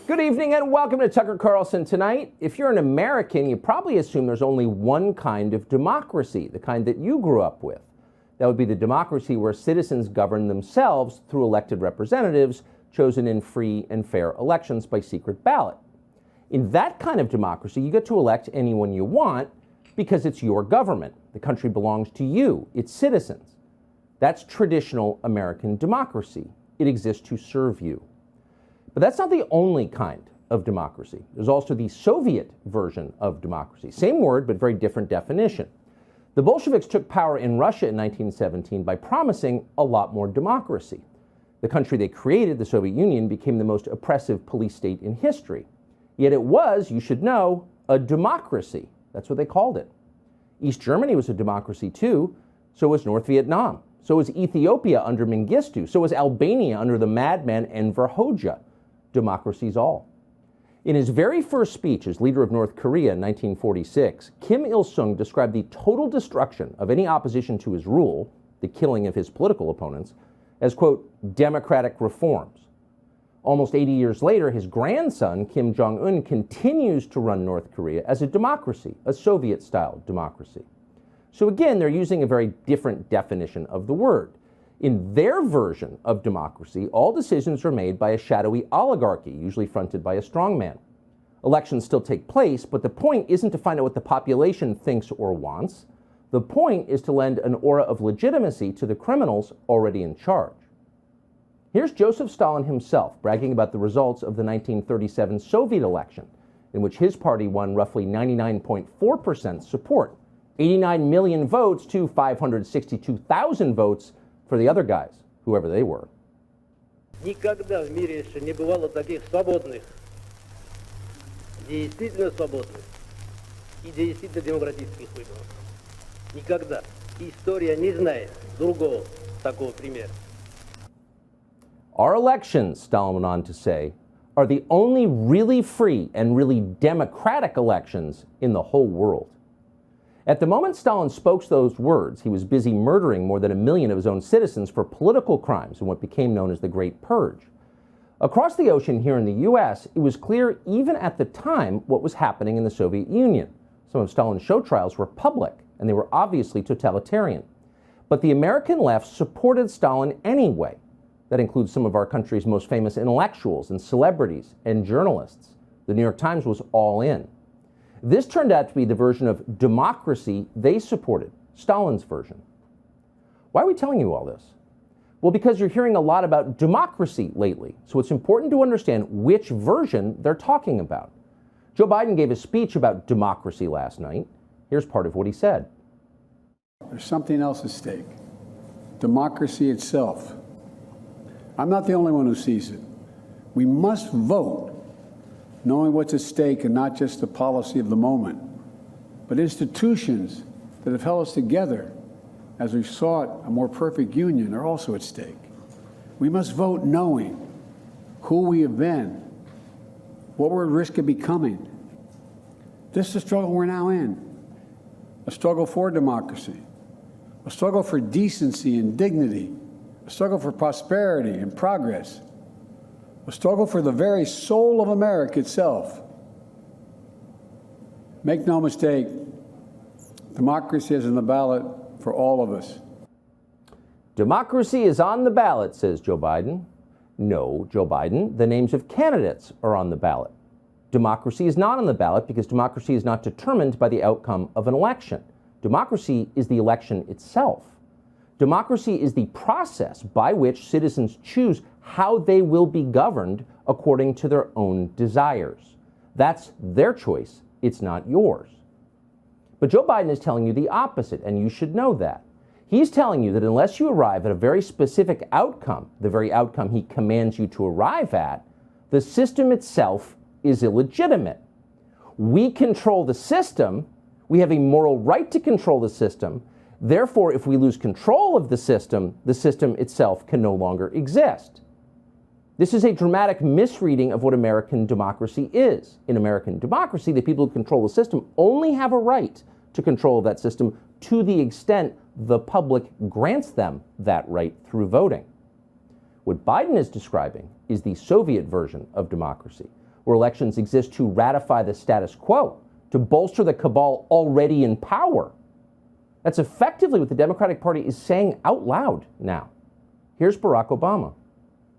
Good evening and welcome to Tucker Carlson Tonight. If you're an American, you probably assume there's only one kind of democracy, the kind that you grew up with. That would be the democracy where citizens govern themselves through elected representatives chosen in free and fair elections by secret ballot. In that kind of democracy, you get to elect anyone you want because it's your government. The country belongs to you, its citizens. That's traditional American democracy. It exists to serve you. But that's not the only kind of democracy. There's also the Soviet version of democracy. Same word, but very different definition. The Bolsheviks took power in Russia in 1917 by promising a lot more democracy. The country they created, the Soviet Union, became the most oppressive police state in history. Yet it was, you should know, a democracy. That's what they called it. East Germany was a democracy too. So was North Vietnam. So was Ethiopia under Mengistu. So was Albania under the madman Enver Hoxha. Democracies all. In his very first speech as leader of North Korea in 1946, Kim Il-sung described the total destruction of any opposition to his rule, the killing of his political opponents, as, quote, democratic reforms. Almost 80 years later, his grandson, Kim Jong-un, continues to run North Korea as a democracy, a Soviet-style democracy. So again, they're using a very different definition of the word. In their version of democracy, all decisions are made by a shadowy oligarchy, usually fronted by a strongman. Elections still take place, but the point isn't to find out what the population thinks or wants. The point is to lend an aura of legitimacy to the criminals already in charge. Here's Joseph Stalin himself bragging about the results of the 1937 Soviet election, in which his party won roughly 99.4% support, 89 million votes to 562,000 votes for the other guys, whoever they were. Никогда в мире еще не бывало таких свободных, действительно свободных и действительно демократических выборов. Никогда. История не знает другого такого примера. Our elections, Stalin went on to say, are the only really free and really democratic elections in the whole world. At the moment Stalin spoke those words, he was busy murdering more than 1 million of his own citizens for political crimes in what became known as the Great Purge. Across the ocean here in the U.S., it was clear even at the time what was happening in the Soviet Union. Some of Stalin's show trials were public, and they were obviously totalitarian. But the American left supported Stalin anyway. That includes some of our country's most famous intellectuals and celebrities and journalists. The New York Times was all in. This turned out to be the version of democracy they supported, Stalin's version. Why are we telling you all this? Well, because you're hearing a lot about democracy lately, so it's important to understand which version they're talking about. Joe Biden gave a speech about democracy last night. Here's part of what he said. There's something else at stake. Democracy itself. I'm not the only one who sees it. We must vote knowing what's at stake and not just the policy of the moment, but institutions that have held us together as we've sought a more perfect union are also at stake. We must vote knowing who we have been, what we're at risk of becoming. This is the struggle we're now in, a struggle for democracy, a struggle for decency and dignity, a struggle for prosperity and progress, a struggle for the very soul of America itself. Make no mistake, democracy is on the ballot for all of us. Democracy is on the ballot, says Joe Biden. No, Joe Biden, the names of candidates are on the ballot. Democracy is not on the ballot because democracy is not determined by the outcome of an election. Democracy is the election itself. Democracy is the process by which citizens choose how they will be governed according to their own desires. That's their choice. It's not yours. But Joe Biden is telling you the opposite, and you should know that. He's telling you that unless you arrive at a very specific outcome, the very outcome he commands you to arrive at, the system itself is illegitimate. We control the system. We have a moral right to control the system. Therefore, if we lose control of the system itself can no longer exist. This is a dramatic misreading of what American democracy is. In American democracy, the people who control the system only have a right to control that system to the extent the public grants them that right through voting. What Biden is describing is the Soviet version of democracy, where elections exist to ratify the status quo, to bolster the cabal already in power. That's effectively what the Democratic Party is saying out loud now. Here's Barack Obama.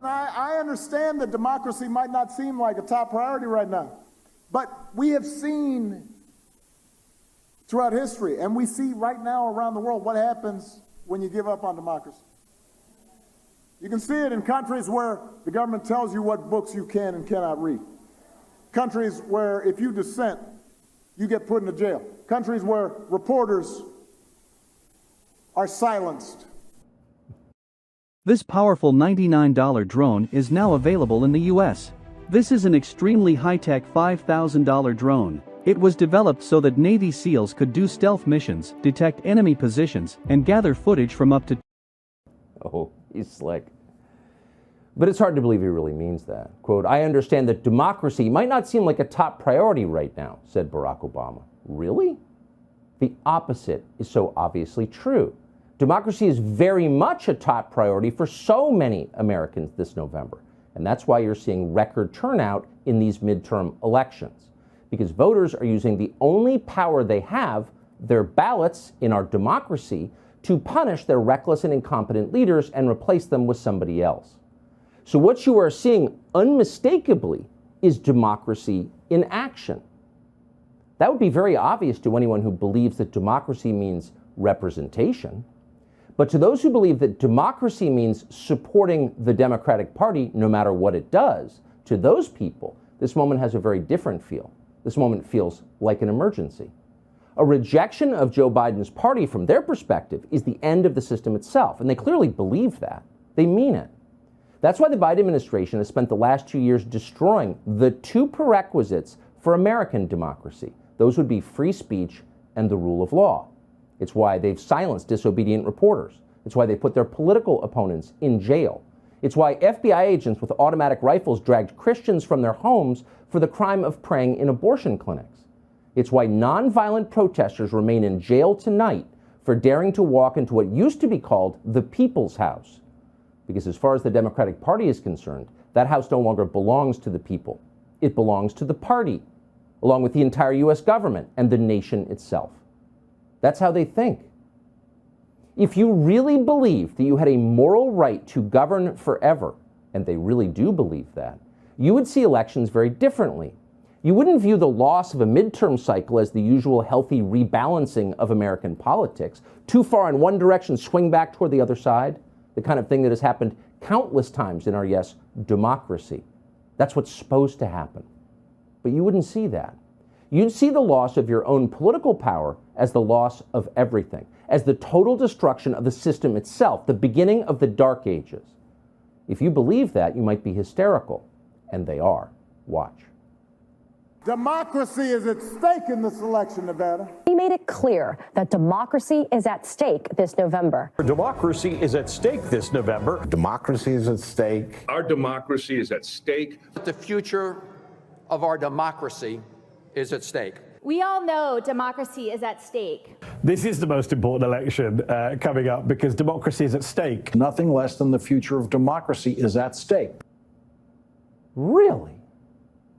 I understand that democracy might not seem like a top priority right now, but we have seen throughout history, and we see right now around the world, what happens when you give up on democracy. You can see it in countries where the government tells you what books you can and cannot read. Countries where if you dissent, you get put into jail. Countries where reporters are silenced. This powerful $99 drone is now available in the US. This is an extremely high-tech $5,000 drone. It was developed so that Navy SEALs could do stealth missions, detect enemy positions, and gather footage from up to... Oh, he's slick. But it's hard to believe he really means that. Quote, I understand that democracy might not seem like a top priority right now, said Barack Obama. Really? The opposite is so obviously true. Democracy is very much a top priority for so many Americans this November. And that's why you're seeing record turnout in these midterm elections. Because voters are using the only power they have, their ballots in our democracy, to punish their reckless and incompetent leaders and replace them with somebody else. So what you are seeing unmistakably is democracy in action. That would be very obvious to anyone who believes that democracy means representation. But to those who believe that democracy means supporting the Democratic Party no matter what it does, to those people, this moment has a very different feel. This moment feels like an emergency. A rejection of Joe Biden's party from their perspective is the end of the system itself, and they clearly believe that. They mean it. That's why the Biden administration has spent the last 2 years destroying the two prerequisites for American democracy. Those would be free speech and the rule of law. It's why they've silenced disobedient reporters. It's why they put their political opponents in jail. It's why FBI agents with automatic rifles dragged Christians from their homes for the crime of praying in abortion clinics. It's why nonviolent protesters remain in jail tonight for daring to walk into what used to be called the People's House. Because as far as the Democratic Party is concerned, that house no longer belongs to the people. It belongs to the party, along with the entire U.S. government and the nation itself. That's how they think. If you really believed that you had a moral right to govern forever, and they really do believe that, you would see elections very differently. You wouldn't view the loss of a midterm cycle as the usual healthy rebalancing of American politics, too far in one direction, swing back toward the other side, the kind of thing that has happened countless times in our, yes, democracy. That's what's supposed to happen. But you wouldn't see that. You'd see the loss of your own political power as the loss of everything, as the total destruction of the system itself, the beginning of the Dark Ages. If you believe that, you might be hysterical. And they are. Watch. Democracy is at stake in this election, Nevada. He made it clear that democracy is at stake this November. Democracy is at stake this November. Democracy is at stake. Our democracy is at stake. The future of our democracy is at stake. We all know democracy is at stake. This is the most important election coming up because democracy is at stake. Nothing less than the future of democracy is at stake. Really?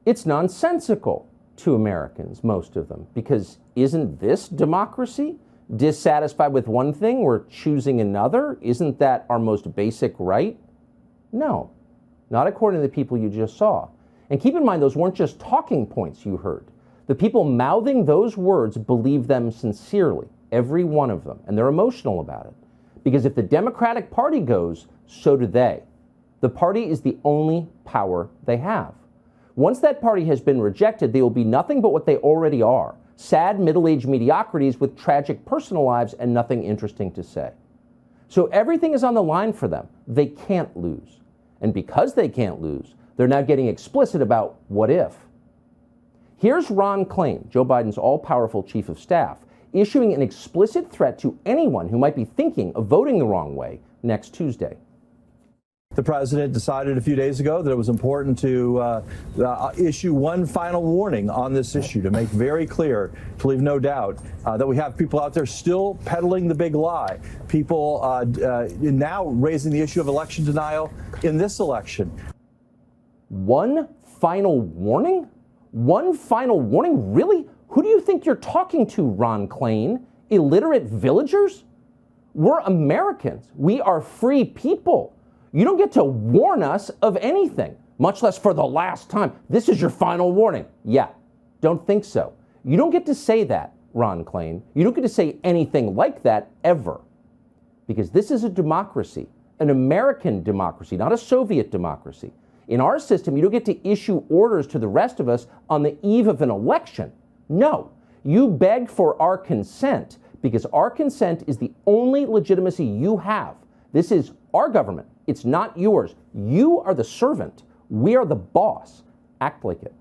It's nonsensical to Americans, most of them, because isn't this democracy? Dissatisfied with one thing, we're choosing another? Isn't that our most basic right? No, not according to the people you just saw. And keep in mind, those weren't just talking points you heard. The people mouthing those words believe them sincerely, every one of them, and they're emotional about it. Because if the Democratic Party goes, so do they. The party is the only power they have. Once that party has been rejected, they will be nothing but what they already are, sad middle-aged mediocrities with tragic personal lives and nothing interesting to say. So everything is on the line for them. They can't lose. And because they can't lose, they're now getting explicit about what if. Here's Ron Klain, Joe Biden's all-powerful chief of staff, issuing an explicit threat to anyone who might be thinking of voting the wrong way next Tuesday. The president decided a few days ago that it was important to issue one final warning on this issue, to make very clear, to leave no doubt, that we have people out there still peddling the big lie, people now raising the issue of election denial in this election. One final warning? One final warning? Really? Who do you think you're talking to, Ron Klain? Illiterate villagers? We're Americans. We are free people. You don't get to warn us of anything, much less for the last time. This is your final warning. Yeah, don't think so. You don't get to say that, Ron Klain. You don't get to say anything like that ever. Because this is a democracy, an American democracy, not a Soviet democracy. In our system, you don't get to issue orders to the rest of us on the eve of an election. No, you beg for our consent because our consent is the only legitimacy you have. This is our government. It's not yours. You are the servant. We are the boss. Act like it.